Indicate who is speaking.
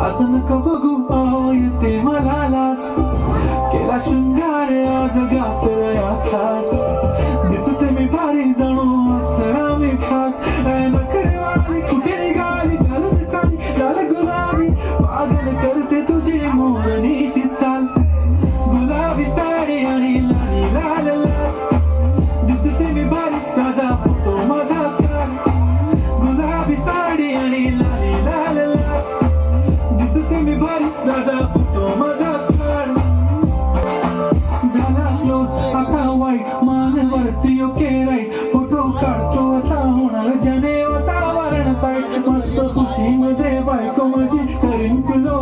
Speaker 1: असं नको बघू अहो येते मला लाज केला शृंगार आज घातलाय असाच दिसते मी भारी जणू अप्सरा मी खास नखरेवाली कुठे निघाली घालून दिसाली लाल गुलाबी पागल करते तुझी मोरणीशी चाल गुलाबी साडी आणि लाली लाल लाल दिसते मी भारी ताजा फोटो माझा काढ गुलाबी साडी आणि लाली लाल लाल दिसते मी भारी ताजा फोटो माझा काढ झाला क्लोज आता वाईट मानवरती ओके राईट फोटो काढतो असा होणार जने वातावरण ताईट मस्त खुशी मध्ये बायको माझी करीन क्लोज